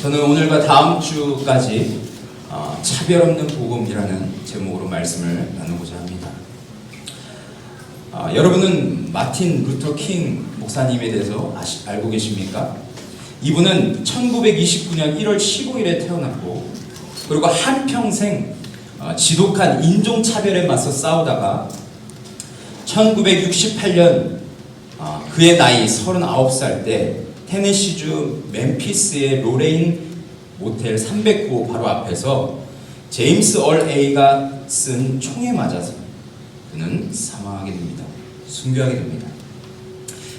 저는 오늘과 다음 주까지 차별 없는 복음이라는 제목으로 말씀을 나누고자 합니다. 여러분은 마틴 루터 킹 목사님에 대해서 알고 계십니까? 이분은 1929년 1월 15일에 태어났고, 그리고 한평생 지독한 인종차별에 맞서 싸우다가 1968년 그의 나이 39살 때 테네시주 멤피스의 로레인 모텔 309호 바로 앞에서 제임스 얼 A가 쓴 총에 맞아서 그는 사망하게 됩니다. 순교하게 됩니다.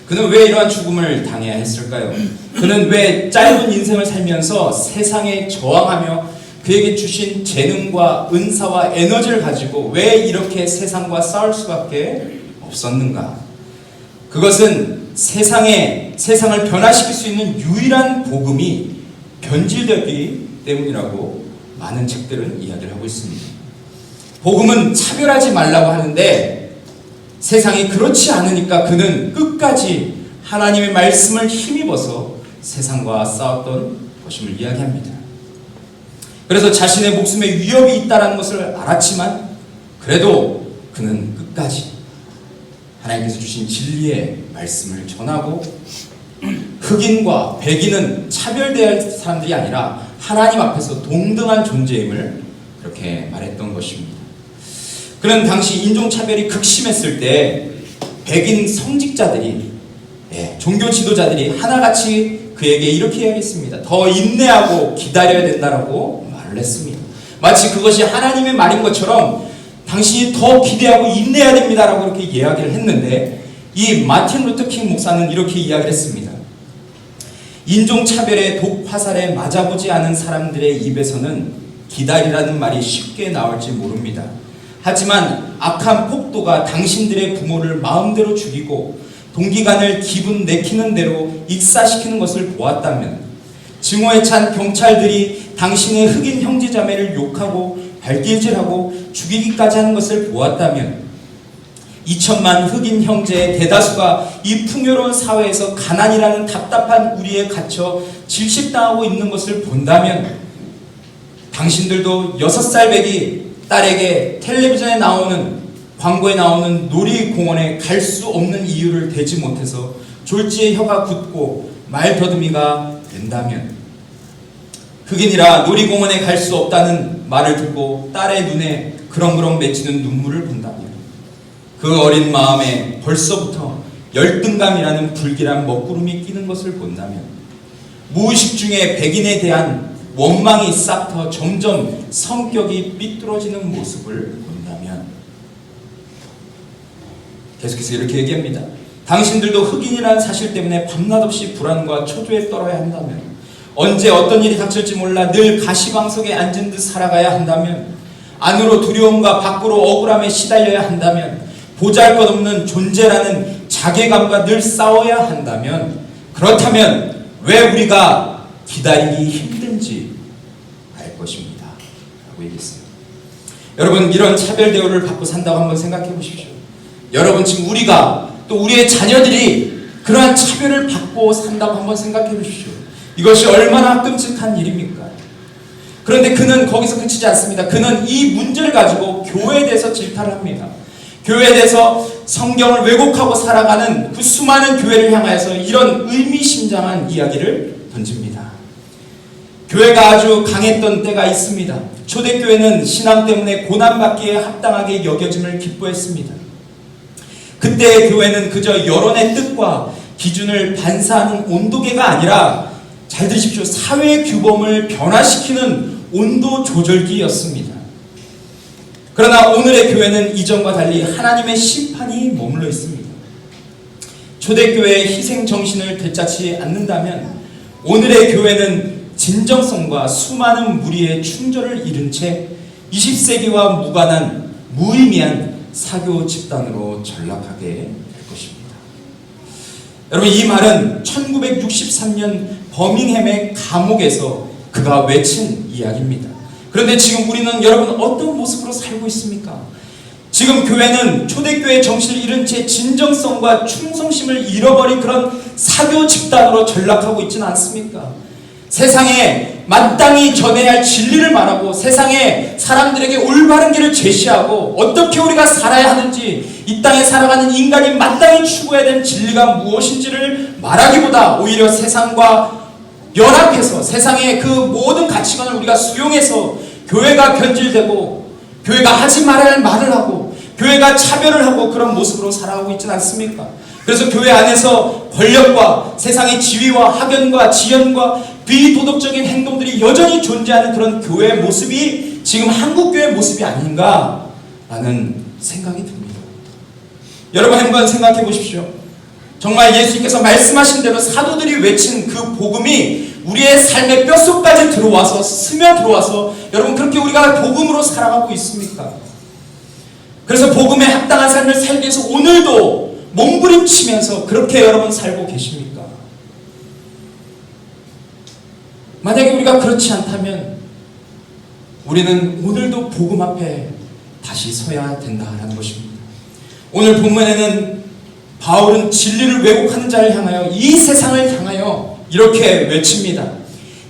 그는 왜 이러한 죽음을 당해야 했을까요? 그는 왜 짧은 인생을 살면서 세상에 저항하며 그에게 주신 재능과 은사와 에너지를 가지고 왜 이렇게 세상과 싸울 수밖에 없었는가? 그것은 세상을 변화시킬 수 있는 유일한 복음이 변질되기 때문이라고 많은 책들은 이야기를 하고 있습니다. 복음은 차별하지 말라고 하는데 세상이 그렇지 않으니까 그는 끝까지 하나님의 말씀을 힘입어서 세상과 싸웠던 것임을 이야기합니다. 그래서 자신의 목숨에 위협이 있다는 것을 알았지만 그래도 그는 끝까지 하나님께서 주신 진리의 말씀을 전하고 흑인과 백인은 차별될 사람들이 아니라 하나님 앞에서 동등한 존재임을 그렇게 말했던 것입니다. 그는 당시 인종차별이 극심했을 때 백인 성직자들이, 종교 지도자들이 하나같이 그에게 이렇게 이야기했습니다. 더 인내하고 기다려야 된다라고 말을 했습니다. 마치 그것이 하나님의 말인 것처럼 당신이 더 기대하고 인내해야 됩니다라고 이렇게 이야기를 했는데, 이 마틴 루터 킹 목사는 이렇게 이야기를 했습니다. 인종차별의 독화살에 맞아보지 않은 사람들의 입에서는 기다리라는 말이 쉽게 나올지 모릅니다. 하지만 악한 폭도가 당신들의 부모를 마음대로 죽이고 동기간을 기분 내키는 대로 익사시키는 것을 보았다면, 증오에 찬 경찰들이 당신의 흑인 형제자매를 욕하고 발길질하고 죽이기까지 하는 것을 보았다면, 2천만 흑인 형제의 대다수가 이 풍요로운 사회에서 가난이라는 답답한 우리에 갇혀 질식당하고 있는 것을 본다면, 당신들도 6살 배기 딸에게 텔레비전에 나오는 광고에 나오는 놀이공원에 갈 수 없는 이유를 대지 못해서 졸지에 혀가 굳고 말더듬이가 된다면, 흑인이라 놀이공원에 갈 수 없다는 말을 듣고 딸의 눈에 그렁그렁 맺히는 눈물을 본다면, 그 어린 마음에 벌써부터 열등감이라는 불길한 먹구름이 끼는 것을 본다면, 무의식 중에 백인에 대한 원망이 싹터 점점 성격이 삐뚤어지는 모습을 본다면, 계속해서 이렇게 얘기합니다. 당신들도 흑인이라는 사실 때문에 밤낮없이 불안과 초조에 떨어야 한다면, 언제 어떤 일이 닥칠지 몰라 늘 가시방석에 앉은 듯 살아가야 한다면, 안으로 두려움과 밖으로 억울함에 시달려야 한다면, 보잘것없는 존재라는 자괴감과 늘 싸워야 한다면, 그렇다면 왜 우리가 기다리기 힘든지 알 것입니다 라고 얘기했어요. 여러분, 이런 차별 대우를 받고 산다고 한번 생각해 보십시오. 여러분, 지금 우리가 또 우리의 자녀들이 그러한 차별을 받고 산다고 한번 생각해 보십시오. 이것이 얼마나 끔찍한 일입니까? 그런데 그는 거기서 그치지 않습니다. 그는 이 문제를 가지고 교회에 대해서 질타를 합니다. 교회에 대해서 성경을 왜곡하고 살아가는 그 수많은 교회를 향하여서 이런 의미심장한 이야기를 던집니다. 교회가 아주 강했던 때가 있습니다. 초대교회는 신앙 때문에 고난받기에 합당하게 여겨짐을 기뻐했습니다. 그때의 교회는 그저 여론의 뜻과 기준을 반사하는 온도계가 아니라, 잘 들으십시오, 사회 규범을 변화시키는 온도 조절기였습니다. 그러나 오늘의 교회는 이전과 달리 하나님의 심판이 머물러 있습니다. 초대교회의 희생 정신을 되찾지 않는다면 오늘의 교회는 진정성과 수많은 무리의 충절을 잃은 채 20세기와 무관한 무의미한 사교 집단으로 전락하게 될 것입니다. 여러분, 이 말은 1963년 버밍햄의 감옥에서 그가 외친 이야기입니다. 그런데 지금 우리는 여러분 어떤 모습으로 살고 있습니까? 지금 교회는 초대교회의 정신을 잃은 채 진정성과 충성심을 잃어버린 그런 사교 집단으로 전락하고 있지는 않습니까? 세상에 마땅히 전해야 할 진리를 말하고 세상에 사람들에게 올바른 길을 제시하고 어떻게 우리가 살아야 하는지 이 땅에 살아가는 인간이 마땅히 추구해야 되는 진리가 무엇인지를 말하기보다 오히려 세상과 연합해서 세상의 그 모든 가치관을 우리가 수용해서 교회가 변질되고 교회가 하지 말아야 할 말을 하고 교회가 차별을 하고 그런 모습으로 살아가고 있지는 않습니까? 그래서 교회 안에서 권력과 세상의 지위와 학연과 지연과 비도덕적인 행동들이 여전히 존재하는 그런 교회의 모습이 지금 한국교회의 모습이 아닌가라는 생각이 듭니다. 여러분 한번 생각해 보십시오. 정말 예수님께서 말씀하신 대로 사도들이 외친 그 복음이 우리의 삶의 뼛속까지 들어와서 스며 들어와서 여러분 그렇게 우리가 복음으로 살아가고 있습니까? 그래서 복음에 합당한 삶을 살기 위해서 오늘도 몸부림치면서 그렇게 여러분 살고 계십니까? 만약에 우리가 그렇지 않다면 우리는 오늘도 복음 앞에 다시 서야 된다라는 것입니다. 오늘 본문에는 바울은 진리를 왜곡하는 자를 향하여 이 세상을 향하여 이렇게 외칩니다.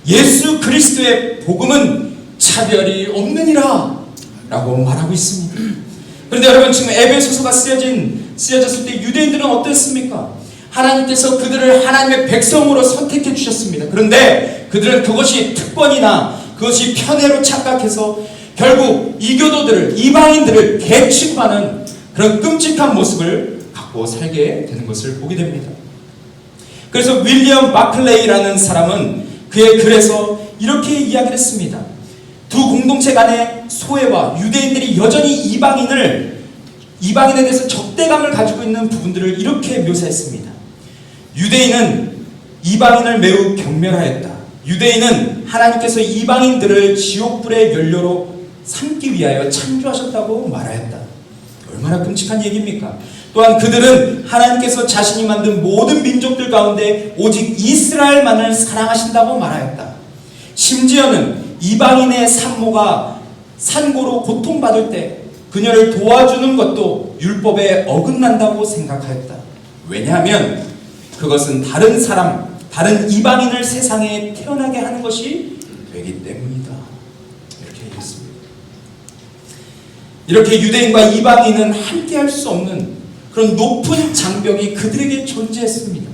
예수 그리스도의 복음은 차별이 없느니라 라고 말하고 있습니다. 그런데 여러분 지금 에베소서가 쓰여졌을 때 유대인들은 어땠습니까? 하나님께서 그들을 하나님의 백성으로 선택해 주셨습니다. 그런데 그들은 그것이 특권이나 그것이 편애로 착각해서 결국 이교도들을 이방인들을 개취급하는 그런 끔찍한 모습을 갖고 살게 되는 것을 보게 됩니다. 그래서 윌리엄 마클레이라는 사람은 그의 글에서 이렇게 이야기를 했습니다. 두 공동체 간의 소외와 유대인들이 여전히 이방인에 대해서 적대감을 가지고 있는 부분들을 이렇게 묘사했습니다. 유대인은 이방인을 매우 경멸하였다. 유대인은 하나님께서 이방인들을 지옥불의 연료로 삼기 위하여 창조하셨다고 말하였다. 얼마나 끔찍한 얘기입니까? 또한 그들은 하나님께서 자신이 만든 모든 민족들 가운데 오직 이스라엘만을 사랑하신다고 말하였다. 심지어는 이방인의 산모가 산고로 고통받을 때 그녀를 도와주는 것도 율법에 어긋난다고 생각하였다. 왜냐하면 그것은 다른 이방인을 세상에 태어나게 하는 것이 되기 때문이다. 이렇게 얘기했습니다. 이렇게 유대인과 이방인은 함께 할 수 없는 그런 높은 장벽이 그들에게 존재했습니다.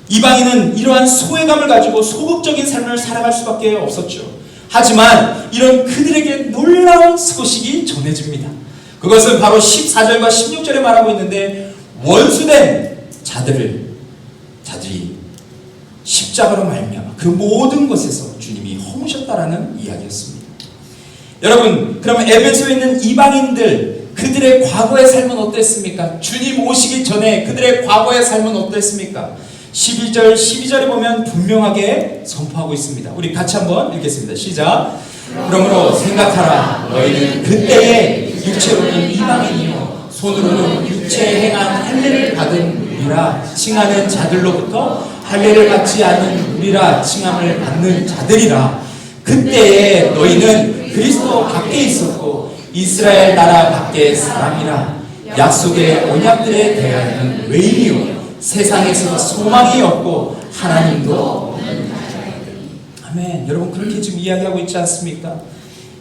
이방인은 이러한 소외감을 가지고 소극적인 삶을 살아갈 수밖에 없었죠. 하지만 이런 그들에게 놀라운 소식이 전해집니다. 그것은 바로 14절과 16절에 말하고 있는데 원수된 자들이 십자가로 말미암아 그 모든 것에서 주님이 허무셨다라는 이야기였습니다. 여러분 그러면 에베소에 있는 이방인들 그들의 과거의 삶은 어땠습니까? 주님 오시기 전에 그들의 과거의 삶은 어땠습니까? 11절, 12절에 보면 분명하게 선포하고 있습니다. 우리 같이 한번 읽겠습니다. 시작. 그러므로 생각하라. 너희는 그때의 육체로는 이방인이요 손으로는 육체에 행한 할례를 받은 우리라 칭하는 자들로부터 할례를 받지 않은 우리라 칭함을 받는 자들이라. 그때에 너희는 그리스도 밖에 있었고 이스라엘 나라 밖의 사람이라. 약속의 언약들에 대하여는 외인이요 세상에서 소망이 없고 하나님도 없는 자들이. 아멘. 여러분 그렇게 지금 이야기하고 있지 않습니까?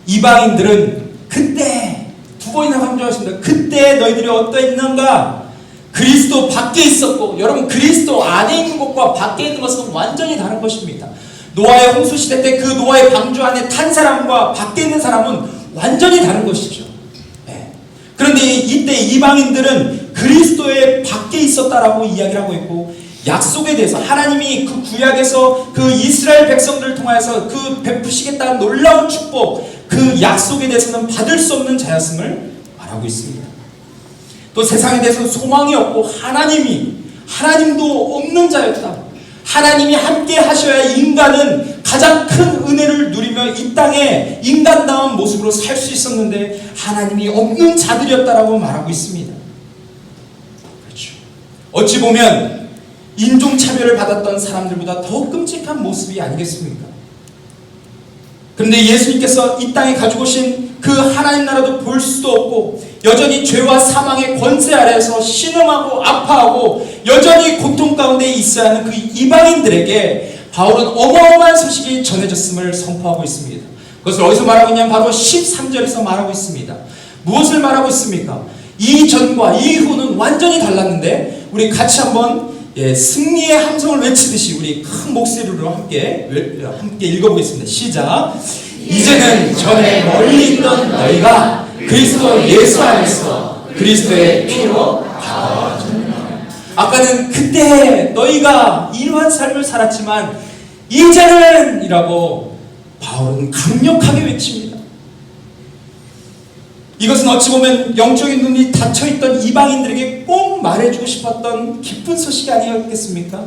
이방인들은 그때 두 번이나 강조하십니다. 그때 너희들이 어떠했는가? 그리스도 밖에 있었고 여러분 그리스도 안에 있는 것과 밖에 있는 것은 완전히 다른 것입니다. 노아의 홍수 시대 때 그 노아의 방주 안에 탄 사람과 밖에 있는 사람은 완전히 다른 것이죠. 네. 그런데 이때 이방인들은 그리스도의 밖에 있었다라고 이야기를 하고 있고 약속에 대해서 하나님이 그 구약에서 그 이스라엘 백성들을 통해서 그 베푸시겠다는 놀라운 축복 그 약속에 대해서는 받을 수 없는 자였음을 말하고 있습니다. 또 세상에 대해서는 소망이 없고 하나님도 없는 자였다. 하나님이 함께 하셔야 인간은 가장 큰 은혜를 누리며 이 땅에 인간다운 모습으로 살 수 있었는데 하나님이 없는 자들이었다라고 말하고 있습니다. 그렇죠. 어찌 보면 인종차별을 받았던 사람들보다 더 끔찍한 모습이 아니겠습니까? 그런데 예수님께서 이 땅에 가지고 오신 그 하나님 나라도 볼 수도 없고 여전히 죄와 사망의 권세 아래에서 신음하고 아파하고 여전히 고통 가운데 있어야 하는 그 이방인들에게 바울은 어마어마한 소식이 전해졌음을 선포하고 있습니다. 그것을 어디서 말하고 있냐면 바로 13절에서 말하고 있습니다. 무엇을 말하고 있습니까? 이전과 이후는 완전히 달랐는데 우리 같이 한번 승리의 함성을 외치듯이 우리 큰 목소리로 함께 읽어보겠습니다. 시작. 이제는 전에 멀리 있던 너희가 그리스도 예수 안에서 그리스도의 피로 가까워졌느니라. 아까는 그때 너희가 이러한 삶을 살았지만 이제는 이라고 바울은 강력하게 외칩니다. 이것은 어찌 보면 영적인 눈이 닫혀있던 이방인들에게 꼭 말해주고 싶었던 기쁜 소식이 아니었겠습니까?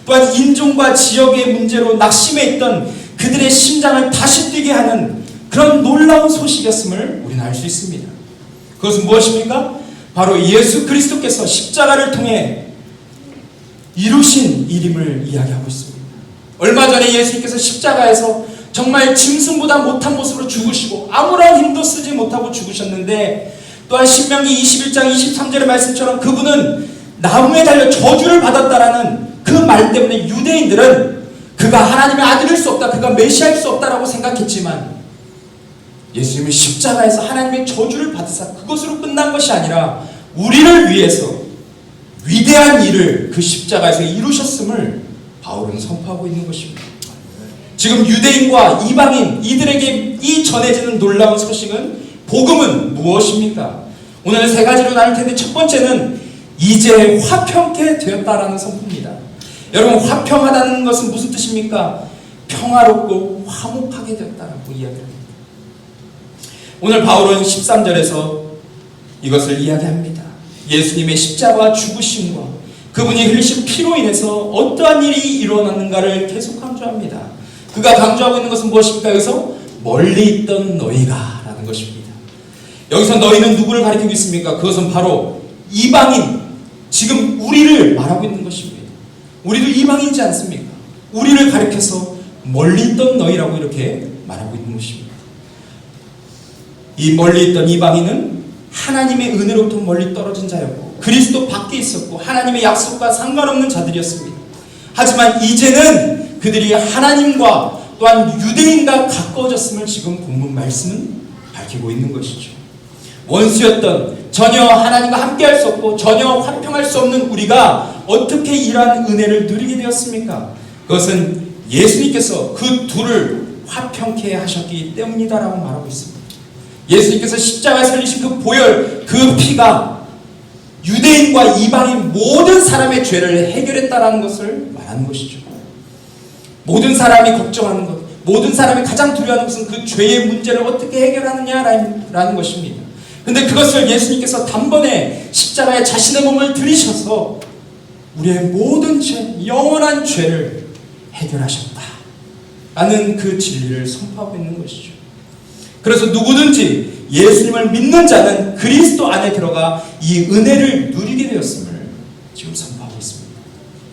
또한 인종과 지역의 문제로 낙심해 있던 그들의 심장을 다시 뛰게 하는 그런 놀라운 소식이었음을 우리는 알 수 있습니다. 그것은 무엇입니까? 바로 예수 그리스도께서 십자가를 통해 이루신 일임을 이야기하고 있습니다. 얼마 전에 예수님께서 십자가에서 정말 짐승보다 못한 모습으로 죽으시고 아무런 힘도 쓰지 못하고 죽으셨는데, 또한 신명기 21장 23절의 말씀처럼 그분은 나무에 달려 저주를 받았다라는 그 말 때문에 유대인들은 그가 하나님의 아들일 수 없다, 그가 메시아일 수 없다라고 생각했지만 예수님은 십자가에서 하나님의 저주를 받으사 그것으로 끝난 것이 아니라 우리를 위해서 위대한 일을 그 십자가에서 이루셨음을 바울은 선포하고 있는 것입니다. 지금 유대인과 이방인 이들에게 이 전해지는 놀라운 소식은, 복음은 무엇입니까? 오늘 세 가지로 나눌 텐데 첫 번째는 이제 화평케 되었다라는 선포입니다. 여러분, 화평하다는 것은 무슨 뜻입니까? 평화롭고 화목하게 되었다라고 이야기합니다. 오늘 바울은 13절에서 이것을 이야기합니다. 예수님의 십자가 죽으심과 그분이 흘리신 피로 인해서 어떠한 일이 일어났는가를 계속 강조합니다. 그가 강조하고 있는 것은 무엇입니까? 여기서 멀리 있던 너희가 라는 것입니다. 여기서 너희는 누구를 가리키고 있습니까? 그것은 바로 이방인, 지금 우리를 말하고 있는 것입니다. 우리도 이방인이지 않습니까? 우리를 가리켜서 멀리 있던 너희라고 이렇게 말하고 있는 것입니다. 이 멀리 있던 이방인은 하나님의 은혜로부터 멀리 떨어진 자였고 그리스도 밖에 있었고 하나님의 약속과 상관없는 자들이었습니다. 하지만 이제는 그들이 하나님과 또한 유대인과 가까워졌음을 지금 본문 말씀은 밝히고 있는 것이죠. 원수였던, 전혀 하나님과 함께할 수 없고 전혀 화평할 수 없는 우리가 어떻게 이러한 은혜를 누리게 되었습니까? 그것은 예수님께서 그 둘을 화평케 하셨기 때문이다라고 말하고 있습니다. 예수님께서 십자가에 흘리신 그 보혈, 그 피가 유대인과 이방인 모든 사람의 죄를 해결했다라는 것을 말하는 것이죠. 모든 사람이 걱정하는 것, 모든 사람이 가장 두려워하는 것은 그 죄의 문제를 어떻게 해결하느냐라는 것입니다. 근데 그것을 예수님께서 단번에 십자가에 자신의 몸을 들이셔서 우리의 모든 죄, 영원한 죄를 해결하셨다 라는 그 진리를 선포하고 있는 것이죠. 그래서 누구든지 예수님을 믿는 자는 그리스도 안에 들어가 이 은혜를 누리게 되었음을 지금 선포하고 있습니다.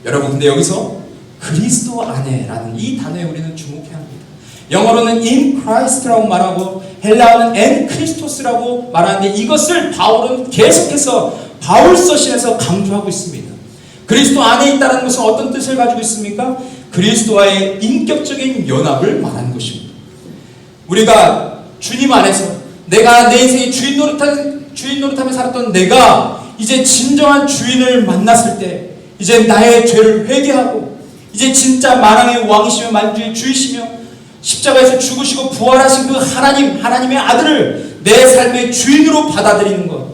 여러분, 근데 여기서 그리스도 안에라는 이 단어에 우리는 주목해야 합니다. 영어로는 in Christ라고 말하고 헬라어는 en Christos라고 말하는데 이것을 바울은 계속해서 바울서신에서 강조하고 있습니다. 그리스도 안에 있다는 것은 어떤 뜻을 가지고 있습니까? 그리스도와의 인격적인 연합을 말하는 것입니다. 우리가 주님 안에서 내가 내 인생의 주인 노릇하며 살았던 내가 이제 진정한 주인을 만났을 때 이제 나의 죄를 회개하고 이제 진짜 만왕의 왕이시며 만주의 주이시며 십자가에서 죽으시고 부활하신 그 하나님의 아들을 내 삶의 주인으로 받아들이는 것,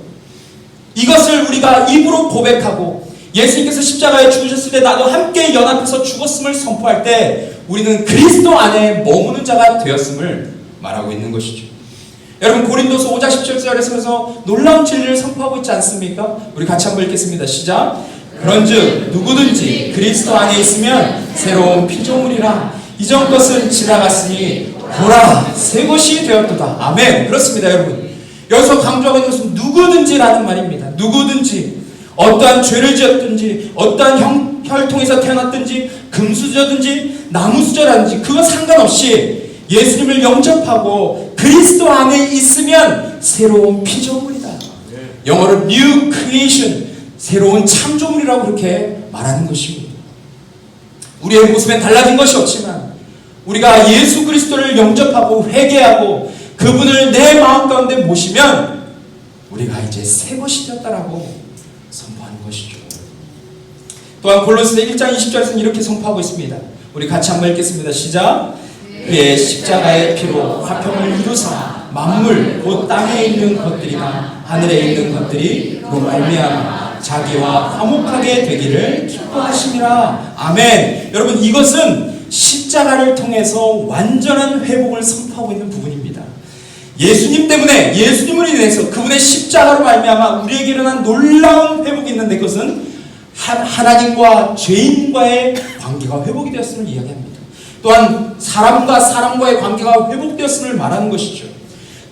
이것을 우리가 입으로 고백하고 예수님께서 십자가에 죽으셨을 때 나도 함께 연합해서 죽었음을 선포할 때 우리는 그리스도 안에 머무는 자가 되었음을 말하고 있는 것이죠. 여러분, 고린도서 5장 17절에서 놀라운 진리를 선포하고 있지 않습니까? 우리 같이 한번 읽겠습니다. 시작. 그런즉 누구든지 그리스도 안에 있으면 새로운 피조물이라 이전 것은 지나갔으니 보라 새 것이 되었도다. 아멘. 그렇습니다. 여러분, 여기서 강조하고 있는 것은 누구든지라는 말입니다. 누구든지 어떠한 죄를 지었든지 어떠한 혈통에서 태어났든지 금수저든지 나무수저라든지 그거 상관없이 예수님을 영접하고 그리스도 안에 있으면 새로운 피조물이다. 영어로 new creation, 새로운 창조물이라고 그렇게 말하는 것입니다. 우리의 모습엔 달라진 것이 없지만 우리가 예수 그리스도를 영접하고 회개하고 그분을 내 마음 가운데 모시면 우리가 이제 새 것이 되었다라고 선포하는 것이죠. 또한 골로새서 1장 20절에서는 이렇게 선포하고 있습니다. 우리 같이 한번 읽겠습니다. 시작. 그의 십자가의 피로 화평을 이루사 만물 곧 땅에 있는 것들이나 하늘에 있는 것들이 그로 말미암아 자기와 화목하게 되기를 기뻐하심이라. 아멘. 여러분, 이것은 십자가를 통해서 완전한 회복을 선포하고 있는 부분입니다. 예수님 때문에, 예수님을 인해서 그분의 십자가로 말미암아 우리에게 일어난 놀라운 회복이 있는데, 그것은 하나님과 죄인과의 관계가 회복이 되었음을 이야기합니다. 또한 사람과 사람과의 관계가 회복되었음을 말하는 것이죠.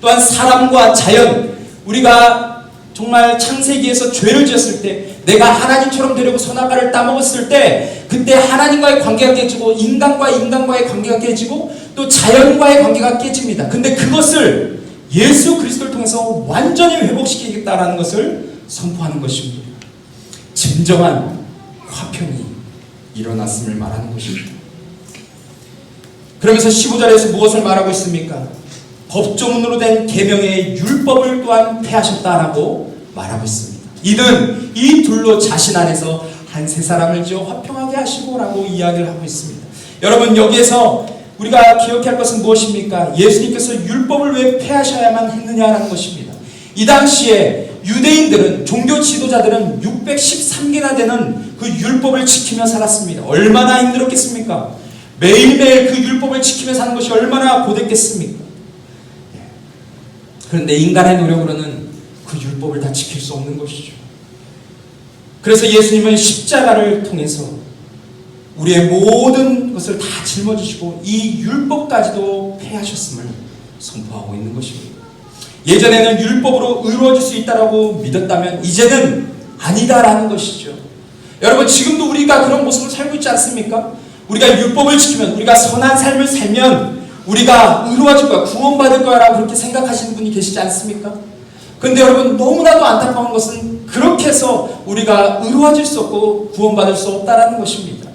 또한 사람과 자연, 우리가 정말 창세기에서 죄를 지었을 때 내가 하나님처럼 되려고 선악과를 따먹었을 때 그때 하나님과의 관계가 깨지고 인간과의 관계가 깨지고 또 자연과의 관계가 깨집니다. 근데 그것을 예수 그리스도를 통해서 완전히 회복시키겠다라는 것을 선포하는 것입니다. 진정한 화평이 일어났음을 말하는 것입니다. 그러면서 15절에서 무엇을 말하고 있습니까? 법조문으로 된 계명의 율법을 또한 폐하셨다라고 말하고 있습니다. 이는 이 둘로 자신 안에서 한 세 사람을 지어 화평하게 하시고라고 이야기를 하고 있습니다. 여러분, 여기에서 우리가 기억할 것은 무엇입니까? 예수님께서 율법을 왜 폐하셔야만 했느냐라는 것입니다. 이 당시에 유대인들은, 종교 지도자들은 613개나 되는 그 율법을 지키며 살았습니다. 얼마나 힘들었겠습니까? 매일매일 그 율법을 지키며 사는 것이 얼마나 고됐겠습니까? 그런데 인간의 노력으로는 그 율법을 다 지킬 수 없는 것이죠. 그래서 예수님은 십자가를 통해서 우리의 모든 것을 다 짊어지시고 이 율법까지도 폐하셨음을 선포하고 있는 것입니다. 예전에는 율법으로 의로워질 수 있다고 믿었다면 이제는 아니다라는 것이죠. 여러분, 지금도 우리가 그런 모습을 살고 있지 않습니까? 우리가 율법을 지키면, 우리가 선한 삶을 살면 우리가 의로워질 거야, 구원받을 거야 라고 그렇게 생각하시는 분이 계시지 않습니까? 근데 여러분, 너무나도 안타까운 것은 그렇게 해서 우리가 의로워질 수 없고 구원받을 수 없다라는 것입니다.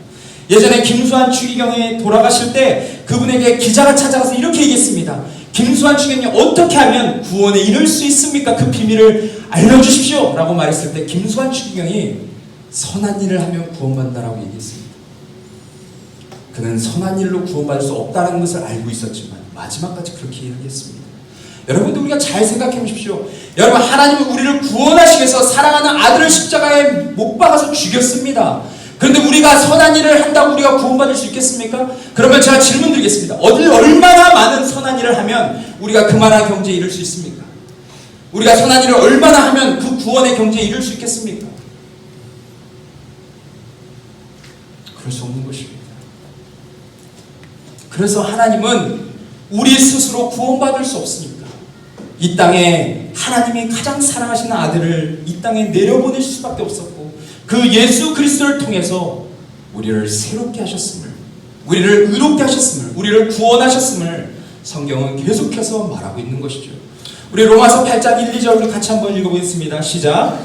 예전에 김수환 추기경이 돌아가실 때 그분에게 기자가 찾아가서 이렇게 얘기했습니다. 김수환 추기경이 어떻게 하면 구원에 이를 수 있습니까? 그 비밀을 알려주십시오 라고 말했을 때 김수환 추기경이 선한 일을 하면 구원받는다라고 얘기했습니다. 그는 선한 일로 구원받을 수 없다는 것을 알고 있었지만 마지막까지 그렇게 이야기했습니다. 여러분들, 우리가 잘 생각해 보십시오. 여러분, 하나님은 우리를 구원하시기 위해서 사랑하는 아들을 십자가에 못 박아서 죽였습니다. 그런데 우리가 선한 일을 한다고 우리가 구원받을 수 있겠습니까? 그러면 제가 질문 드리겠습니다. 얼마나 많은 선한 일을 하면 우리가 그만한 경지에 이를 수 있습니까? 우리가 선한 일을 얼마나 하면 그 구원의 경지에 이를 수 있겠습니까? 그럴 수 없는 것입니다. 그래서 하나님은 우리 스스로 구원받을 수 없으니까 이 땅에 하나님이 가장 사랑하시는 아들을 이 땅에 내려보내실 수밖에 없었고, 그 예수 그리스도를 통해서 우리를 새롭게 하셨음을, 우리를 의롭게 하셨음을, 우리를 구원하셨음을 성경은 계속해서 말하고 있는 것이죠. 우리 로마서 8장 1, 2절 우리 같이 한번 읽어보겠습니다. 시작.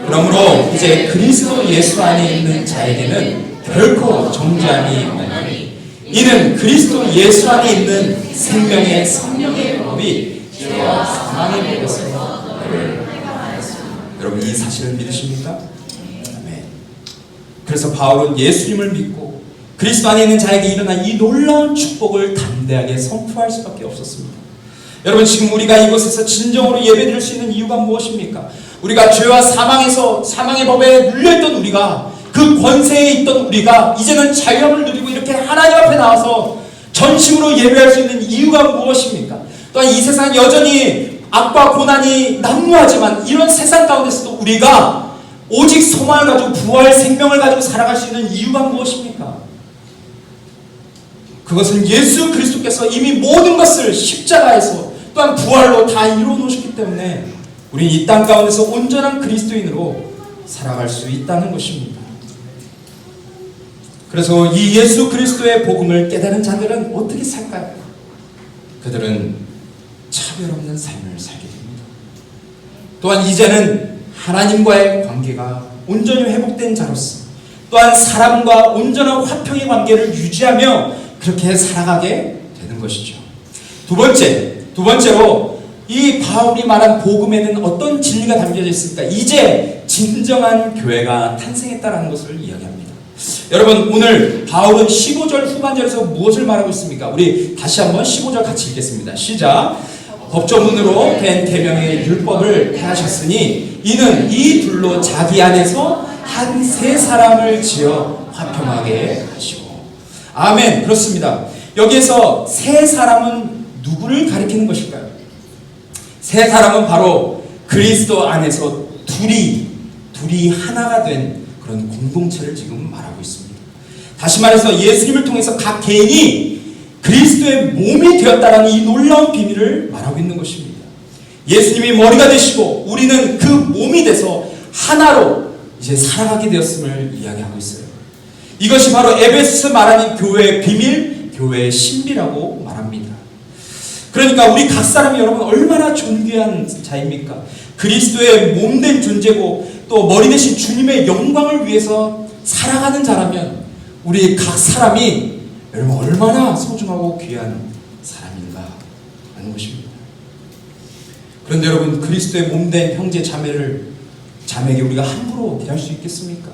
그러므로 이제 그리스도 예수 안에 있는 자에게는 결코 정죄함이 없나니 이는 그리스도 예수 안에 있는 생명의 성령의 법이 죄와 사망의 법에서 너를 해방하였습니다. 여러분, 이 사실을 믿으십니까? 아멘. 그래서 바울은 예수님을 믿고 그리스도 안에 있는 자에게 일어난 이 놀라운 축복을 담대하게 선포할 수밖에 없었습니다. 여러분, 지금 우리가 이곳에서 진정으로 예배드릴 수 있는 이유가 무엇입니까? 우리가 죄와 사망의 법에 눌려있던 우리가, 그 권세에 있던 우리가 이제는 자유함을 누리고 이렇게 하나님 앞에 나와서 전심으로 예배할 수 있는 이유가 무엇입니까? 또한 이 세상은 여전히 악과 고난이 난무하지만 이런 세상 가운데서도 우리가 오직 소망을 가지고 부활 생명을 가지고 살아갈 수 있는 이유가 무엇입니까? 그것은 예수 그리스도께서 이미 모든 것을 십자가에서 또한 부활로 다 이루어 놓으셨기 때문에 우리는 이 땅 가운데서 온전한 그리스도인으로 살아갈 수 있다는 것입니다. 그래서 이 예수 그리스도의 복음을 깨달은 자들은 어떻게 살까요? 그들은 차별 없는 삶을 살게 됩니다. 또한 이제는 하나님과의 관계가 온전히 회복된 자로서 또한 사람과 온전한 화평의 관계를 유지하며 그렇게 살아가게 되는 것이죠. 두 번째로 이 바울이 말한 복음에는 어떤 진리가 담겨져 있습니까? 이제 진정한 교회가 탄생했다라는 것을 이야기합니다. 여러분, 오늘 바울은 15절 후반절에서 무엇을 말하고 있습니까? 우리 다시 한번 15절 같이 읽겠습니다. 시작. 법조문으로 된 계명의 율법을 폐하셨으니 이는 이 둘로 자기 안에서 한 세 사람을 지어 화평하게 하시고. 아멘. 그렇습니다. 여기에서 세 사람은 누구를 가리키는 것일까요? 세 사람은 바로 그리스도 안에서 둘이 하나가 된 그런 공동체를 지금 말하고 있습니다. 다시 말해서 예수님을 통해서 각 개인이 그리스도의 몸이 되었다라는 이 놀라운 비밀을 말하고 있는 것입니다. 예수님이 머리가 되시고 우리는 그 몸이 돼서 하나로 이제 살아가게 되었음을 이야기하고 있어요. 이것이 바로 에베소서 말하는 교회의 비밀, 교회의 신비라고 말합니다. 그러니까 우리 각 사람이 여러분 얼마나 존귀한 자입니까? 그리스도의 몸된 존재고 또 머리 대신 주님의 영광을 위해서 살아가는 자라면 우리 각 사람이 여러분 얼마나 소중하고 귀한 사람인가 하는 것입니다. 그런데 여러분 그리스도의 몸된 형제 자매에게 우리가 함부로 대할 수 있겠습니까?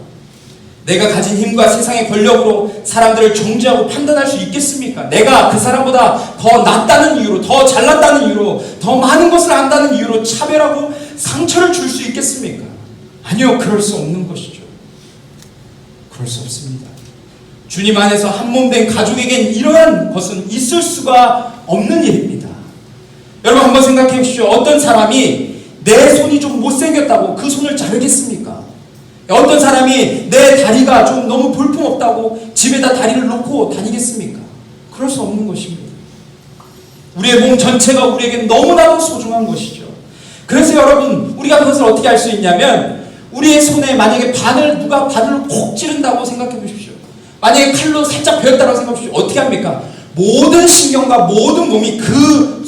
내가 가진 힘과 세상의 권력으로 사람들을 정죄하고 판단할 수 있겠습니까? 내가 그 사람보다 더 낫다는 이유로, 더 잘났다는 이유로, 더 많은 것을 안다는 이유로 차별하고 상처를 줄 수 있겠습니까? 아니요, 그럴 수 없는 것이죠. 그럴 수 없습니다. 주님 안에서 한 몸 된 가족에겐 이러한 것은 있을 수가 없는 일입니다. 여러분 한번 생각해 보십시오. 어떤 사람이 내 손이 좀 못생겼다고 그 손을 자르겠습니까? 어떤 사람이 내 다리가 좀 너무 볼품없다고 집에다 다리를 놓고 다니겠습니까? 그럴 수 없는 것입니다. 우리의 몸 전체가 우리에게 너무나도 소중한 것이죠. 그래서 여러분 우리가 그것을 어떻게 알 수 있냐면 우리의 손에 만약에 누가 바늘로 콕 찌른다고 생각해 보십시오. 만약에 칼로 살짝 베었다고 생각해 보십시오. 어떻게 합니까? 모든 신경과 모든 몸이 그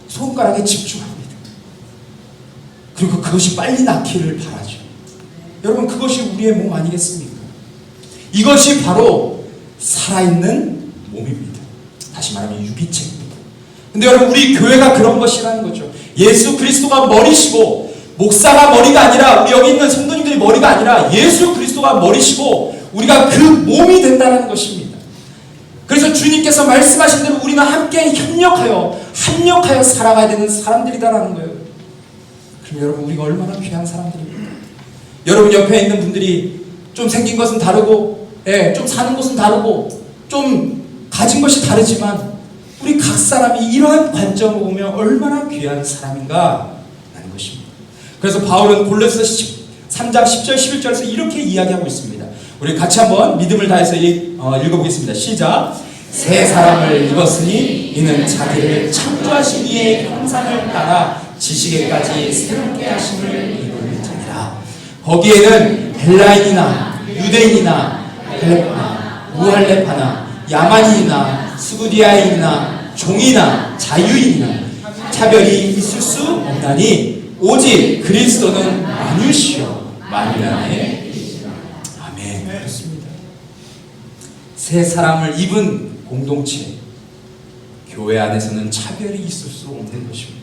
손가락에 집중합니다. 그리고 그것이 빨리 낫기를 바라죠. 여러분 그것이 우리의 몸 아니겠습니까? 이것이 바로 살아있는 몸입니다. 다시 말하면 유기체입니다. 근데 여러분 우리 교회가 그런 것이라는 거죠. 예수 그리스도가 머리시고 목사가 머리가 아니라 우리 여기 있는 성도님들이 머리가 아니라 예수 그리스도가 머리시고 우리가 그 몸이 된다는 것입니다. 그래서 주님께서 말씀하신 대로 우리는 함께 협력하여 살아가야 되는 사람들이다라는 거예요. 그럼 여러분 우리가 얼마나 귀한 사람들입니까? 여러분 옆에 있는 분들이 좀 생긴 것은 다르고 좀 사는 것은 다르고 좀 가진 것이 다르지만 우리 각 사람이 이러한 관점으로 보면 얼마나 귀한 사람인가 라는 것입니다. 그래서 바울은 골로새서 3장 10절 11절에서 이렇게 이야기하고 있습니다. 우리 같이 한번 믿음을 다해서 읽어보겠습니다. 시작. 새 사람을 입었으니 이는 자기를 창조하신 이의 형상을 따라 지식에까지 새롭게 하심을 입은 자니라. 거기에는 헬라인이나 유대인이나 헬레파나 우할레파나 야만인이나 스구디아인이나 종이나 자유인이나 차별이 있을 수 없나니 오직 그리스도는 만유시요 만유 안에 계시라. 아멘. 그렇습니다. 새 사람을 입은 공동체, 교회 안에서는 차별이 있을 수 없는 것입니다.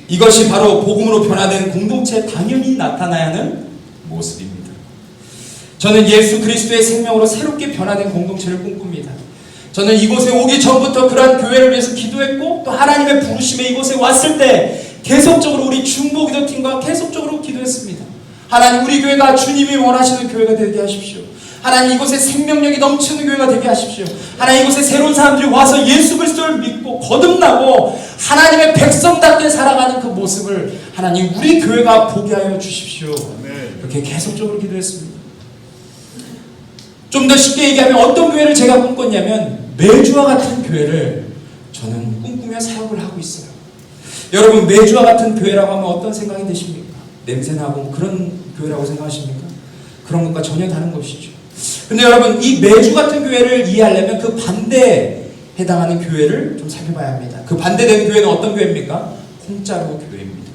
이것이 바로 복음으로 변화된 공동체에 당연히 나타나야 하는 모습입니다. 저는 예수 그리스도의 생명으로 새롭게 변화된 공동체를 꿈꿉니다. 저는 이곳에 오기 전부터 그러한 교회를 위해서 기도했고 또 하나님의 부르심에 이곳에 왔을 때 계속적으로 우리 중보기도팀과 계속적으로 기도했습니다. 하나님 우리 교회가 주님이 원하시는 교회가 되게 하십시오. 하나님 이곳에 생명력이 넘치는 교회가 되게 하십시오. 하나님 이곳에 새로운 사람들이 와서 예수 그리스도를 믿고 거듭나고 하나님의 백성답게 살아가는 그 모습을 하나님 우리 교회가 보게 하여 주십시오. 그렇게 계속적으로 기도했습니다. 좀 더 쉽게 얘기하면 어떤 교회를 제가 꿈꿨냐면 매주와 같은 교회를 저는 꿈꾸며 사역을 하고 있어요. 여러분 매주와 같은 교회라고 하면 어떤 생각이 드십니까? 냄새나고 그런 교회라고 생각하십니까? 그런 것과 전혀 다른 것이죠. 근데 여러분 이 매주 같은 교회를 이해하려면 그 반대에 해당하는 교회를 좀 살펴봐야 합니다. 그 반대되는 교회는 어떤 교회입니까? 콩자루 교회입니다.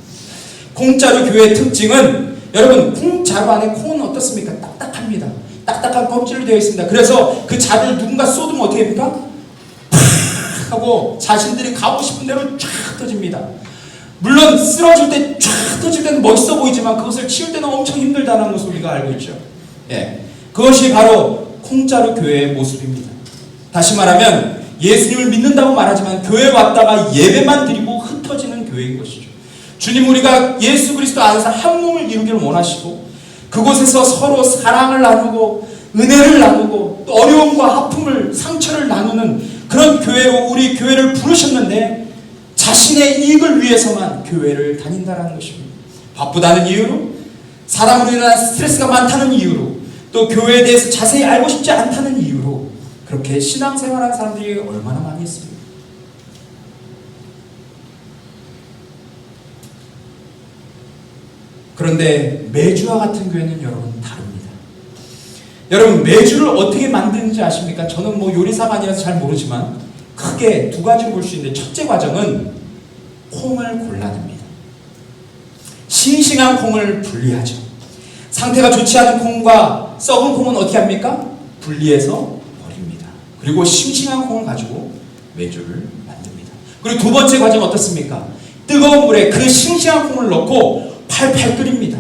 콩자루 교회의 특징은 여러분 콩자루 안에 콩은 어떻습니까? 딱딱합니다. 딱딱합니다. 딱딱한 껍질로 되어 있습니다. 그래서 그 자를 누군가 쏟으면 어떻게 됩니까? 팍 하고 자신들이 가고 싶은 대로 쫙 터집니다. 물론 쓰러질 때 쫙 터질 때는 멋있어 보이지만 그것을 치울 때는 엄청 힘들다는 것을 우리가 알고 있죠. 예, 그것이 바로 콩자루 교회의 모습입니다. 다시 말하면 예수님을 믿는다고 말하지만 교회에 왔다가 예배만 드리고 흩어지는 교회인 것이죠. 주님, 우리가 예수 그리스도 안에서 한 몸을 이루기를 원하시고 그곳에서 서로 사랑을 나누고 은혜를 나누고 또 어려움과 아픔을, 상처를 나누는 그런 교회로 우리 교회를 부르셨는데 자신의 이익을 위해서만 교회를 다닌다는 것입니다. 바쁘다는 이유로, 사람으로 인한 스트레스가 많다는 이유로, 또 교회에 대해서 자세히 알고 싶지 않다는 이유로 그렇게 신앙생활하는 사람들이 얼마나 많이 있습니까? 그런데 매주와 같은 교회는 여러분 다릅니다. 여러분, 매주를 어떻게 만드는지 아십니까? 저는 뭐 요리사가 아니라서 잘 모르지만 크게 두 가지로 볼 수 있는데, 첫째 과정은 콩을 골라냅니다. 싱싱한 콩을 분리하죠. 상태가 좋지 않은 콩과 썩은 콩은 어떻게 합니까? 분리해서 버립니다. 그리고 싱싱한 콩을 가지고 매주를 만듭니다. 그리고 두 번째 과정은 어떻습니까? 뜨거운 물에 그 싱싱한 콩을 넣고 팔팔 끓입니다.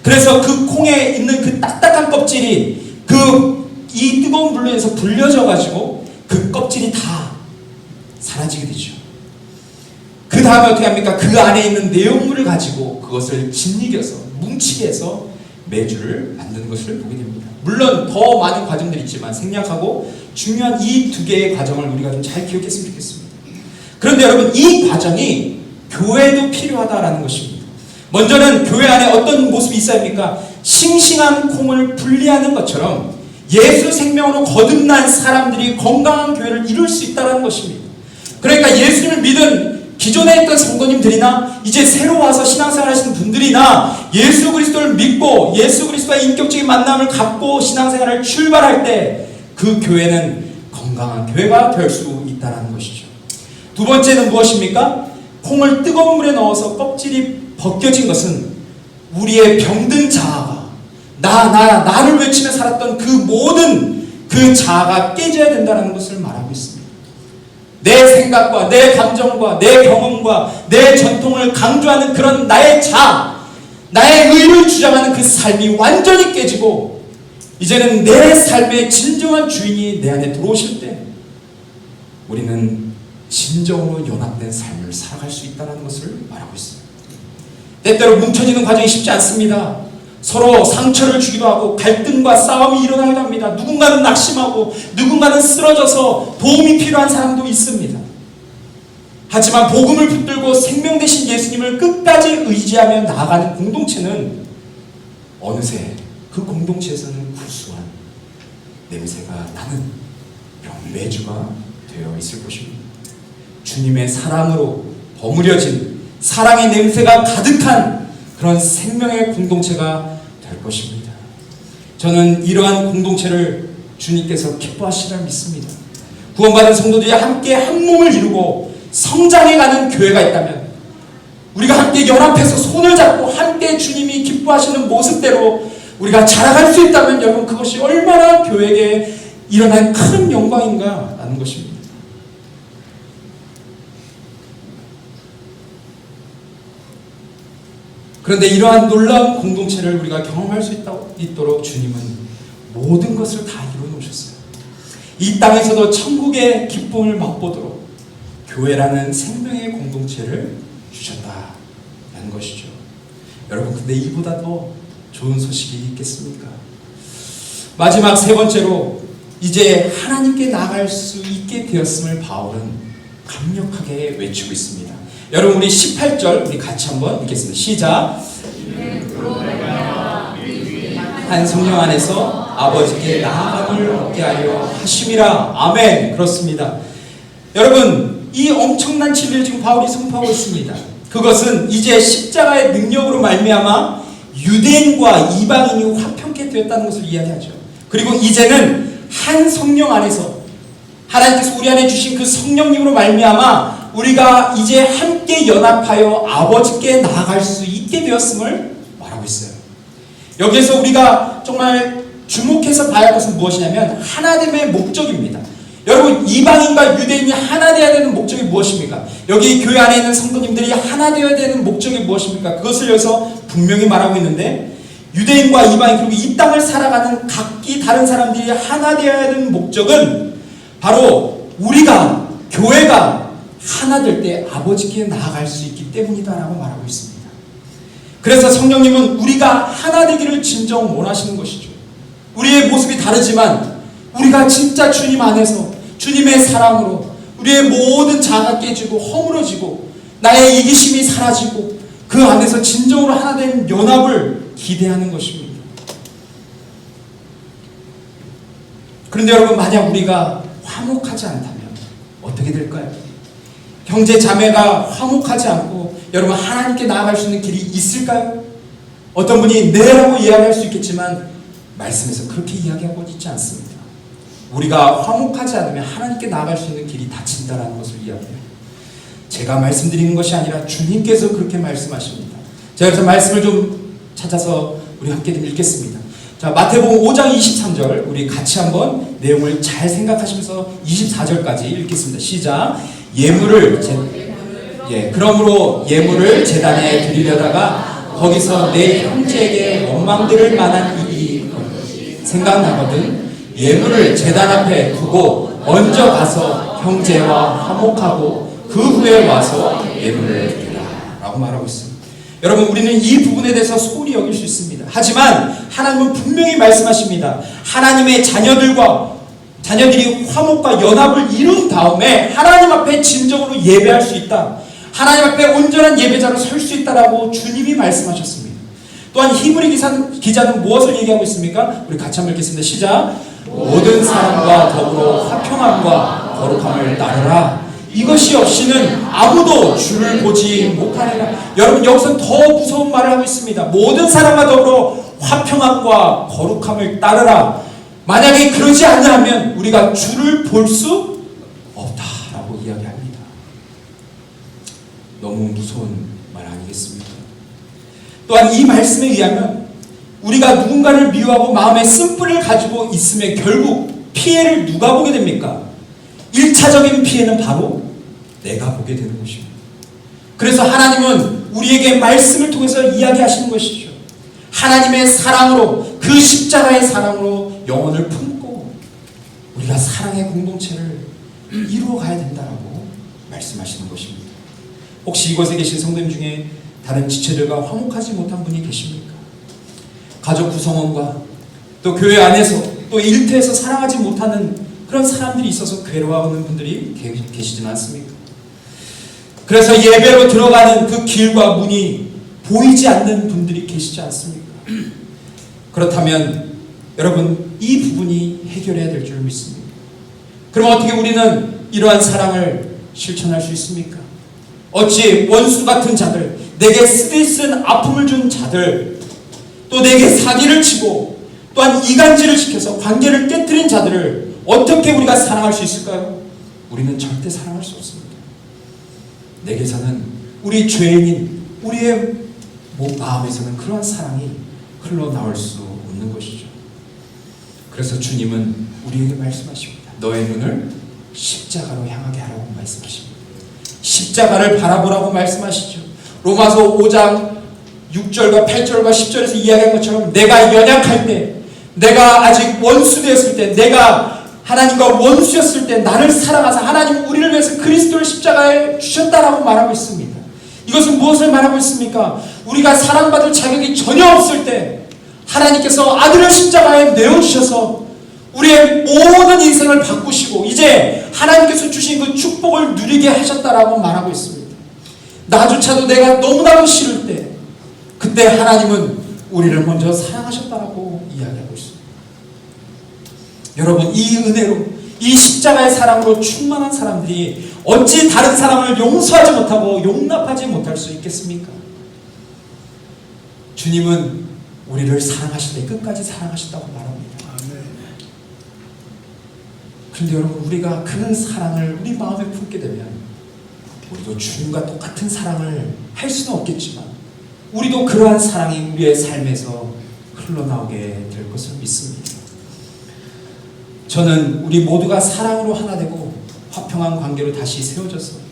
그래서 그 콩에 있는 그 딱딱한 껍질이 이 뜨거운 물로 인해서 불려져 가지고 그 껍질이 다 사라지게 되죠. 그 다음에 어떻게 합니까? 그 안에 있는 내용물을 가지고 그것을 짓이겨서 뭉치게 해서 매주를 만드는 것을 보게 됩니다. 물론 더 많은 과정들이 있지만 생략하고 중요한 이 두 개의 과정을 우리가 좀 잘 기억했으면 좋겠습니다. 그런데 여러분, 이 과정이 교회도 필요하다라는 것입니다. 먼저는 교회 안에 어떤 모습이 있어야 합니까? 싱싱한 콩을 분리하는 것처럼 예수 생명으로 거듭난 사람들이 건강한 교회를 이룰 수 있다는 것입니다. 그러니까 예수님을 믿은 기존에 있던 성도님들이나 이제 새로 와서 신앙생활 하시는 분들이나 예수 그리스도를 믿고 예수 그리스도와의 인격적인 만남을 갖고 신앙생활을 출발할 때 그 교회는 건강한 교회가 될 수 있다는 것이죠. 두 번째는 무엇입니까? 콩을 뜨거운 물에 넣어서 껍질이 벗겨진 것은 우리의 병든 자아가 나를 외치며 살았던 그 모든 그 자아가 깨져야 된다는 것을 말하고 있습니다. 내 생각과 내 감정과 내 경험과 내 전통을 강조하는 그런 나의 자아, 나의 의를 주장하는 그 삶이 완전히 깨지고 이제는 내 삶의 진정한 주인이 내 안에 들어오실 때 우리는 진정으로 연합된 삶을 살아갈 수 있다는 것을 말하고 있습니다. 때때로 뭉쳐지는 과정이 쉽지 않습니다. 서로 상처를 주기도 하고 갈등과 싸움이 일어나기도 합니다. 누군가는 낙심하고 누군가는 쓰러져서 도움이 필요한 사람도 있습니다. 하지만 복음을 붙들고 생명 되신 예수님을 끝까지 의지하며 나아가는 공동체는 어느새 그 공동체에서는 구수한 냄새가 나는 매주가 되어 있을 것입니다. 주님의 사랑으로 버무려진 사랑의 냄새가 가득한 그런 생명의 공동체가 될 것입니다. 저는 이러한 공동체를 주님께서 기뻐하시리라 믿습니다. 구원받은 성도들이 함께 한 몸을 이루고 성장해가는 교회가 있다면, 우리가 함께 연합해서 손을 잡고 함께 주님이 기뻐하시는 모습대로 우리가 자라갈 수 있다면 여러분, 그것이 얼마나 교회에게 일어난 큰 영광인가 라는 것입니다. 그런데 이러한 놀라운 공동체를 우리가 경험할 수 있도록 주님은 모든 것을 다 이루어놓으셨어요. 이 땅에서도 천국의 기쁨을 맛보도록 교회라는 생명의 공동체를 주셨다는 것이죠. 여러분, 근데 이보다 더 좋은 소식이 있겠습니까? 마지막 세 번째로 이제 하나님께 나아갈 수 있게 되었음을 바울은 강력하게 외치고 있습니다. 여러분, 우리 18절 우리 같이 한번 읽겠습니다. 시작. 한 성령 안에서 아버지께 나아감을 얻게 하려 하심이라. 아멘. 그렇습니다. 여러분, 이 엄청난 진리를 지금 바울이 선포하고 있습니다. 그것은 이제 십자가의 능력으로 말미암아 유대인과 이방인이 화평케 되었다는 것을 이야기하죠. 그리고 이제는 한 성령 안에서 하나님께서 우리 안에 주신 그 성령님으로 말미암아 우리가 이제 함께 연합하여 아버지께 나아갈 수 있게 되었음을 말하고 있어요. 여기에서 우리가 정말 주목해서 봐야 할 것은 무엇이냐면 하나됨의 목적입니다. 여러분, 이방인과 유대인이 하나 되어야 되는 목적이 무엇입니까? 여기 교회 안에 있는 성도님들이 하나 되어야 되는 목적이 무엇입니까? 그것을 여기서 분명히 말하고 있는데, 유대인과 이방인, 그리고 이 땅을 살아가는 각기 다른 사람들이 하나 되어야 되는 목적은 바로 우리가, 교회가 하나 될 때 아버지께 나아갈 수 있기 때문이다라고 말하고 있습니다. 그래서 성령님은 우리가 하나 되기를 진정 원하시는 것이죠. 우리의 모습이 다르지만 우리가 진짜 주님 안에서 주님의 사랑으로 우리의 모든 자아가 깨지고 허물어지고 나의 이기심이 사라지고 그 안에서 진정으로 하나 된 연합을 기대하는 것입니다. 그런데 여러분, 만약 우리가 화목하지 않다면 어떻게 될까요? 형제 자매가 화목하지 않고 여러분 하나님께 나아갈 수 있는 길이 있을까요? 어떤 분이 네라고 이야기할 수 있겠지만 말씀에서 그렇게 이야기하고 있지 않습니다. 우리가 화목하지 않으면 하나님께 나아갈 수 있는 길이 닫힌다는 것을 이야기해요. 제가 말씀드리는 것이 아니라 주님께서 그렇게 말씀하십니다. 제가 그래서 말씀을 좀 찾아서 우리 함께 좀 읽겠습니다. 자, 마태복음 5장 23절 우리 같이 한번 내용을 잘 생각하시면서 24절까지 읽겠습니다. 시작. 그러므로 예물을 제단에 드리려다가 거기서 내 형제에게 원망들을 만한 일이 생각나거든 예물을 제단 앞에 두고 먼저 가서 형제와 화목하고 그 후에 와서 예물을 드리라 라고 말하고 있습니다. 여러분, 우리는 이 부분에 대해서 소홀히 여길 수 있습니다. 하지만 하나님은 분명히 말씀하십니다. 하나님의 자녀들이 화목과 연합을 이룬 다음에 하나님 앞에 진정으로 예배할 수 있다. 하나님 앞에 온전한 예배자로 설 수 있다라고 주님이 말씀하셨습니다. 또한 히브리 기자는 무엇을 얘기하고 있습니까? 우리 같이 한번 읽겠습니다. 시작. 모든 사람과 더불어 화평함과 거룩함을 따르라. 이것이 없이는 아무도 주를 보지 못하리라. 여러분, 여기서 더 무서운 말을 하고 있습니다. 모든 사람과 더불어 화평함과 거룩함을 따르라. 만약에 그러지 않으면 우리가 주를 볼 수 없다라고 이야기합니다. 너무 무서운 말 아니겠습니까? 또한 이 말씀에 의하면 우리가 누군가를 미워하고 마음에 쓴뿌리를 가지고 있으면 결국 피해를 누가 보게 됩니까? 1차적인 피해는 바로 내가 보게 되는 것입니다. 그래서 하나님은 우리에게 말씀을 통해서 이야기하시는 것이죠. 하나님의 사랑으로, 그 십자가의 사랑으로 영혼을 품고 우리가 사랑의 공동체를 이루어가야 된다라고 말씀하시는 것입니다. 혹시 이곳에 계신 성도님 중에 다른 지체들과 화목하지 못한 분이 계십니까? 가족 구성원과 또 교회 안에서 또 일터에서 사랑하지 못하는 그런 사람들이 있어서 괴로워하는 분들이 계시지는 않습니까? 그래서 예배로 들어가는 그 길과 문이 보이지 않는 분들이 계시지 않습니까? 그렇다면 여러분, 이 부분이 해결해야 될 줄 믿습니다. 그럼 어떻게 우리는 이러한 사랑을 실천할 수 있습니까? 어찌 원수 같은 자들, 내게 스트레스는 아픔을 준 자들, 또 내게 사기를 치고 또한 이간질을 시켜서 관계를 깨뜨린 자들을 어떻게 우리가 사랑할 수 있을까요? 우리는 절대 사랑할 수 없습니다. 내게서는 우리 죄인인 우리의 마음에서는 그러한 사랑이 흘러나올 수 없는 것이죠. 그래서 주님은 우리에게 말씀하십니다. 너의 눈을 십자가로 향하게 하라고 말씀하십니다. 십자가를 바라보라고 말씀하시죠. 로마서 5장 6절과 8절과 10절에서 이야기한 것처럼 내가 연약할 때, 내가 아직 원수 되었을 때, 내가 하나님과 원수였을 때 나를 사랑하사 하나님 우리를 위해서 그리스도를 십자가에 주셨다라고 말하고 있습니다. 이것은 무엇을 말하고 있습니까? 우리가 사랑받을 자격이 전혀 없을 때 하나님께서 아들을 십자가에 내어주셔서 우리의 모든 인생을 바꾸시고 이제 하나님께서 주신 그 축복을 누리게 하셨다라고 말하고 있습니다. 나조차도 내가 너무나도 싫을 때 그때 하나님은 우리를 먼저 사랑하셨다라고 이야기하고 있습니다. 여러분, 이 은혜로, 이 십자가의 사랑으로 충만한 사람들이 어찌 다른 사람을 용서하지 못하고 용납하지 못할 수 있겠습니까? 주님은 우리를 사랑하실 때 끝까지 사랑하셨다고 말합니다. 그런데 여러분, 우리가 그 사랑을 우리 마음에 품게 되면 우리도 주님과 똑같은 사랑을 할 수는 없겠지만 우리도 그러한 사랑이 우리의 삶에서 흘러나오게 될 것을 믿습니다. 저는 우리 모두가 사랑으로 하나 되고 화평한 관계로 다시 세워져서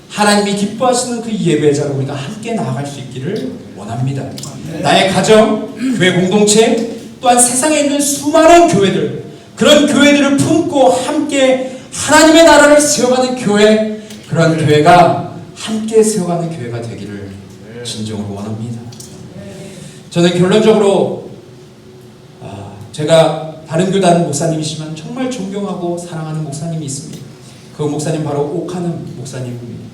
하나님이 기뻐하시는 그 예배자로 우리가 함께 나아갈 수 있기를 원합니다. 나의 가정, 교회 공동체, 또한 세상에 있는 수많은 교회들, 그런 교회들을 품고 함께 하나님의 나라를 세워가는 교회, 그런 교회가 함께 세워가는 교회가 되기를 진정으로 원합니다. 저는 결론적으로 제가 다른 교단 목사님이시지만 정말 존경하고 사랑하는 목사님이 있습니다. 그 목사님 바로 오카는 목사님입니다.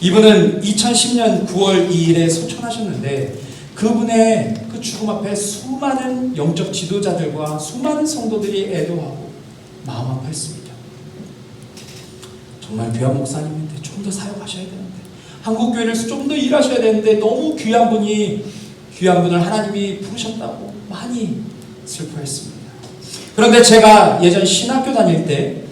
이분은 2010년 9월 2일에 소천하셨는데 그분의 그 죽음 앞에 수많은 영적 지도자들과 수많은 성도들이 애도하고 마음 아파했습니다. 정말 귀한 목사님인데 좀 더 사역하셔야 되는데, 한국교회를 좀 더 일하셔야 되는데 너무 귀한 분을 하나님이 부르셨다고 많이 슬퍼했습니다. 그런데 제가 예전 신학교 다닐 때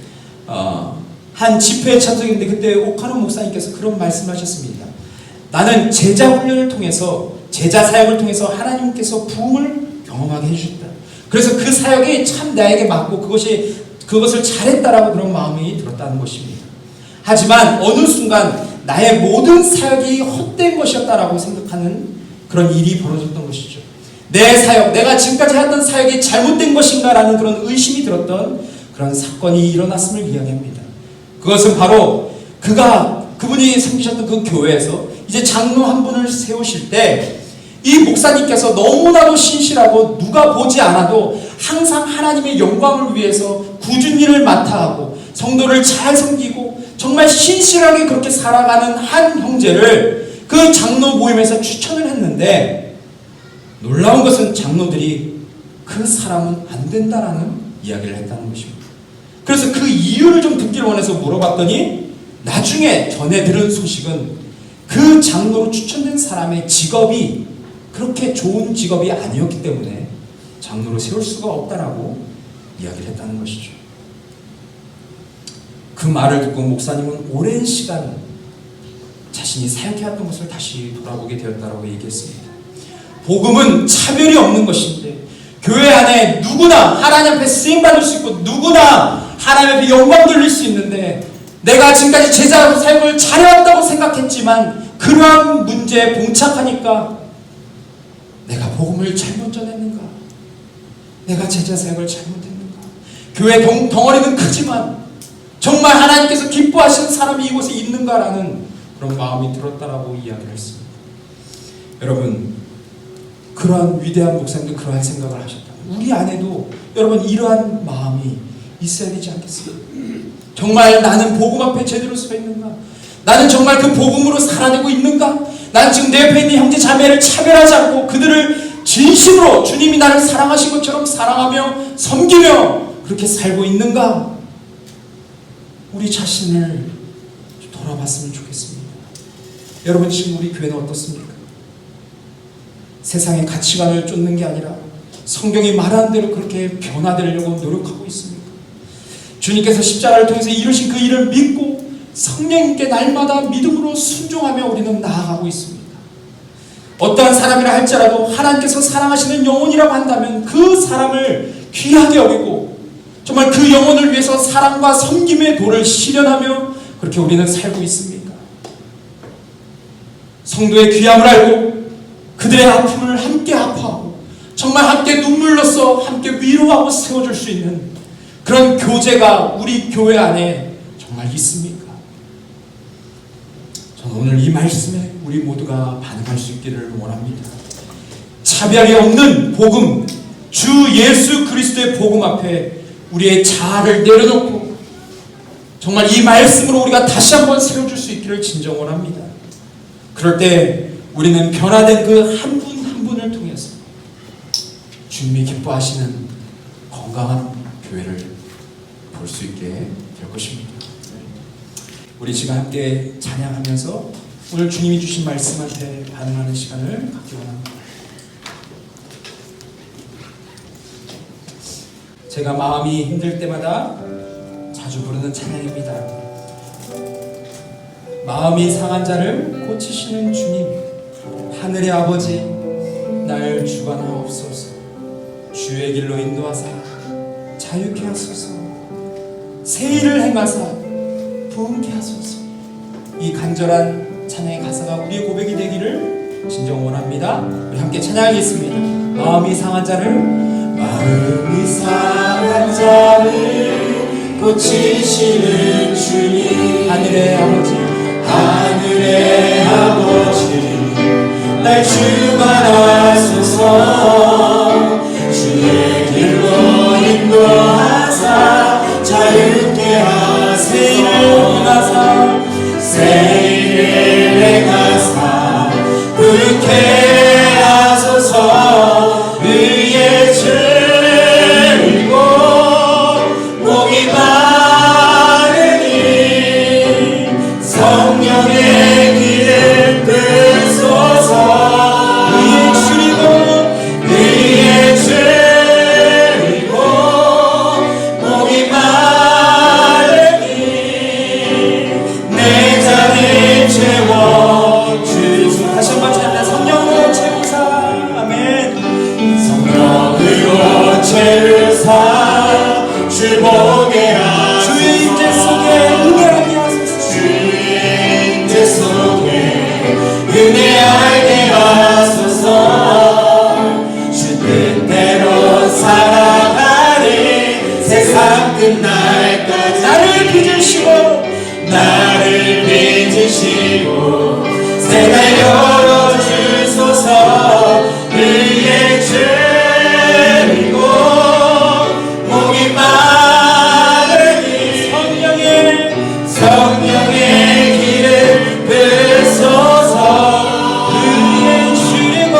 한 집회에 참석했는데 그때 오카노 목사님께서 그런 말씀하셨습니다. 나는 제자 훈련을 통해서, 제자 사역을 통해서 하나님께서 부흥을 경험하게 해주셨다. 그래서 그 사역이 참 나에게 맞고 그것을 잘했다라고 그런 마음이 들었다는 것입니다. 하지만 어느 순간 나의 모든 사역이 헛된 것이었다라고 생각하는 그런 일이 벌어졌던 것이죠. 내 사역, 내가 지금까지 했던 사역이 잘못된 것인가라는 그런 의심이 들었던 그런 사건이 일어났음을 이야기합니다. 그것은 바로 그분이 섬기셨던 그 교회에서 이제 장로 한 분을 세우실 때 이 목사님께서 너무나도 신실하고 누가 보지 않아도 항상 하나님의 영광을 위해서 굳은 일을 맡아하고 성도를 잘 섬기고 정말 신실하게 그렇게 살아가는 한 형제를 그 장로 모임에서 추천을 했는데, 놀라운 것은 장로들이 그 사람은 안 된다라는 이야기를 했다는 것입니다. 그래서 그 이유를 좀 듣기를 원해서 물어봤더니 나중에 전해 들은 소식은 그 장로로 추천된 사람의 직업이 그렇게 좋은 직업이 아니었기 때문에 장로로 세울 수가 없다라고 이야기를 했다는 것이죠. 그 말을 듣고 목사님은 오랜 시간 자신이 사역해왔던 것을 다시 돌아보게 되었다라고 얘기했습니다. 복음은 차별이 없는 것인데 교회 안에 누구나 하나님 앞에 쓰임받을 수 있고 누구나 하나님 앞에 영광 돌릴 수 있는데, 내가 지금까지 제자 사역을 잘해왔다고 생각했지만 그러한 문제에 봉착하니까 내가 복음을 잘못 전했는가? 내가 제자 사역을 잘못했는가? 교회 덩어리는 크지만 정말 하나님께서 기뻐하시는 사람이 이곳에 있는가라는 그런 마음이 들었다라고 이야기를 했습니다. 여러분, 그러한 위대한 목사님도 그러한 생각을 하셨다. 우리 안에도 여러분 이러한 마음이 있어야 되지 않겠습니까? 정말 나는 복음 앞에 제대로 서 있는가? 나는 정말 그 복음으로 살아내고 있는가? 나는 지금 내 옆에 있는 형제 자매를 차별하지 않고 그들을 진심으로 주님이 나를 사랑하신 것처럼 사랑하며 섬기며 그렇게 살고 있는가? 우리 자신을 돌아봤으면 좋겠습니다. 여러분, 지금 우리 교회는 어떻습니까? 세상의 가치관을 쫓는 게 아니라 성경이 말하는 대로 그렇게 변화되려고 노력하고 있습니까? 주님께서 십자가를 통해서 이루신 그 일을 믿고 성령님께 날마다 믿음으로 순종하며 우리는 나아가고 있습니다. 어떠한 사람이라 할지라도 하나님께서 사랑하시는 영혼이라고 한다면 그 사람을 귀하게 여기고 정말 그 영혼을 위해서 사랑과 섬김의 도를 실현하며 그렇게 우리는 살고 있습니까? 성도의 귀함을 알고 그들의 아픔을 함께 아파하고 정말 함께 눈물로써 함께 위로하고 세워줄 수 있는 그런 교제가 우리 교회 안에 정말 있습니까? 저는 오늘 이 말씀에 우리 모두가 반응할 수 있기를 원합니다. 차별이 없는 복음, 주 예수 그리스도의 복음 앞에 우리의 자아를 내려놓고 정말 이 말씀으로 우리가 다시 한번 세워줄 수 있기를 진정 원합니다. 그럴 때 우리는 변화된 그 한 분 한 분을 통해서 주님이 기뻐하시는 건강한 교회를 볼 수 있게 될 것입니다. 우리 지금 함께 찬양하면서 오늘 주님이 주신 말씀한테 반응하는 시간을 갖기 원합니다. 제가 마음이 힘들 때마다 자주 부르는 찬양입니다. 마음이 상한 자를 고치시는 주님, 하늘의 아버지, 날 주관하옵소서. 주의 길로 인도하사 자유케 하소서. 새 일을 행하사 부흥케 하소서. 이 간절한 찬양의 가사가 우리의 고백이 되기를 진정 원합니다. 우리 함께 찬양하겠습니다. 마음이 상한 자를 고치시는 주님, 하늘의 아버지 날 충만하소서. 주의 길로 인도하사 자유케 하소서. 새 일을 행하사 부흥케 하소서. 의의 줄이고 목이 마르니 성령의 길을 끄소서. 의의 줄이고 목이 마르니 내 잔을 채워주소. 다시 한번 찬양합니다. 성령으로 채우사. 아멘. 성령으로 채우사 주 보게 하소서. 주의 임재 속에 은혜하게 하소서. 주의 임재 속에 은혜하게 하소서. 주 뜻대로 살아가리 세상 끝날까지. 나를 빚으시고 새날 열어주소서. 의의 줄이고 목이 마르니 성령의 길을 끄소서. 의의 줄이고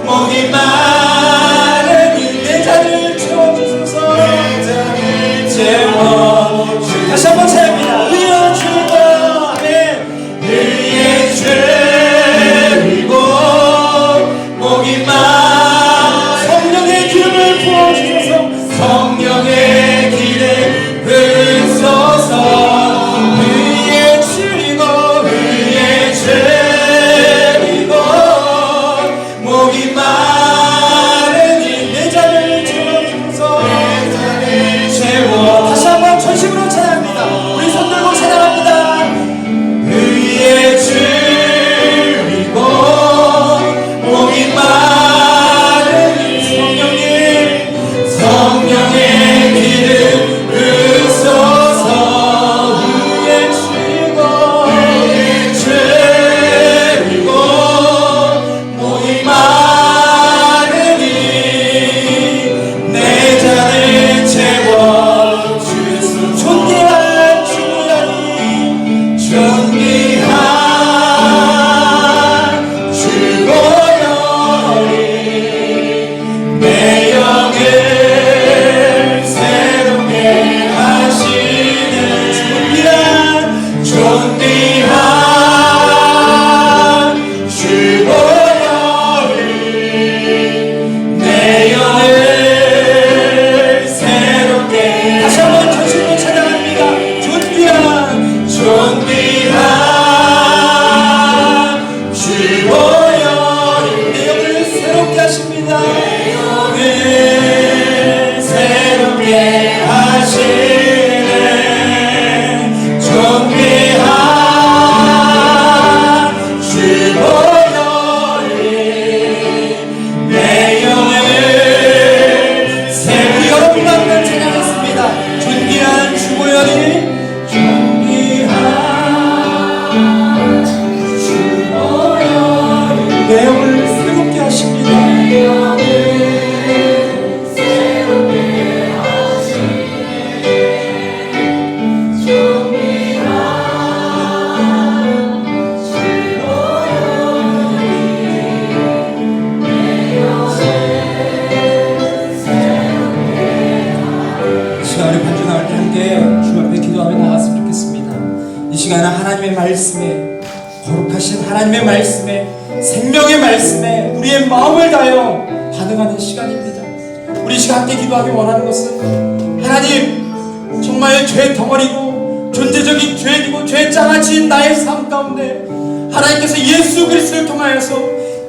목이 마르니 내 잔을 채워주소서. 다시 한번 찬양합니다. 의의 줄이고 의의 줄이고 목이 마르니 성령의 기름을 부어주소서. 성령의 길을 부소서. 의의 줄이고 목이 마르니 내 잔을 채워주소서. 다시 한번 전심으로 찬양합니다. 우리 손 들고 찬양합니다. 의의 줄이고 목이 마르니 성령의 길을 끄소서. 의의 줄이고 목이 마르니 내 잔을 채워주소. 존귀한 주보혈이 내 영을 새롭게 하시는 존귀한 주보혈이 내 영을 새롭게. 다시 한번 전심으로 찬양합니다. 존귀한 주보혈이 내 영을 새롭게 하십니다. 내 영을 새롭게 하시네. 존귀한 주보혈이 내 영을 새롭게. 여러분과 함께 찬양했습니다. 존귀한 주보혈이 내 영을 새롭게 하십니다. 시간을 반주나갈 때 함께 주 앞에 기도하며 나갔으면 좋겠습니다. 이 시간은 하나님의 말씀에, 거룩하신 하나님의 말씀에, 생명의 말씀에 우리의 마음을 다하여 반응하는 시간입니다. 우리 시간 함께 기도하기 원하는 것은, 하나님, 정말 죄 덩어리고 존재적인 죄이고 죄 장아찌인 나의 삶 가운데 하나님께서 예수 그리스도를 통하여서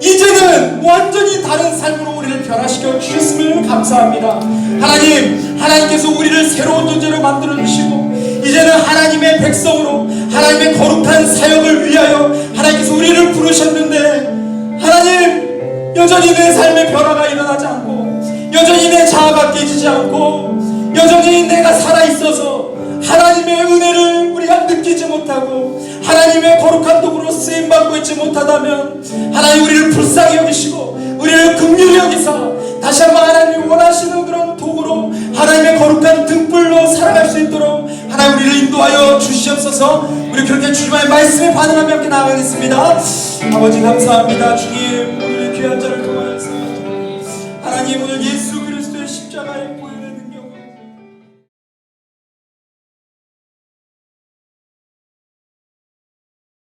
이제는 완전히 다른 삶으로 우리를 변화시켜 주셨음을 감사합니다. 하나님께서 우리를 새로운 존재로 만들어 주시고 이제는 하나님의 백성으로 하나님의 거룩한 사역을 위하여 하나님께서 우리를 부르셨는데, 하나님, 여전히 내 삶의 변화가 일어나지 않고 여전히 내 자아가 깨지지 않고 여전히 내가 살아있어서 하나님의 은혜를 우리가 느끼지 못하고 하나님의 거룩한 도구로 쓰임받고 있지 못하다면, 하나님 우리를 불쌍히 여기시고 우리를 긍휼히 여기사 다시 한번 하나님이 원하시는 그런 도구로 하나님의 거룩한 등불로 살아갈 수 있도록 하나님 우리를 인도하여 주시옵소서. 우리 그렇게 주님의 말씀에 반응하며 함께 나아가겠습니다. 아버지 감사합니다. 주님, 오늘 귀한 자를 통하여서 하나님 오늘 예수 그리스도의 십자가의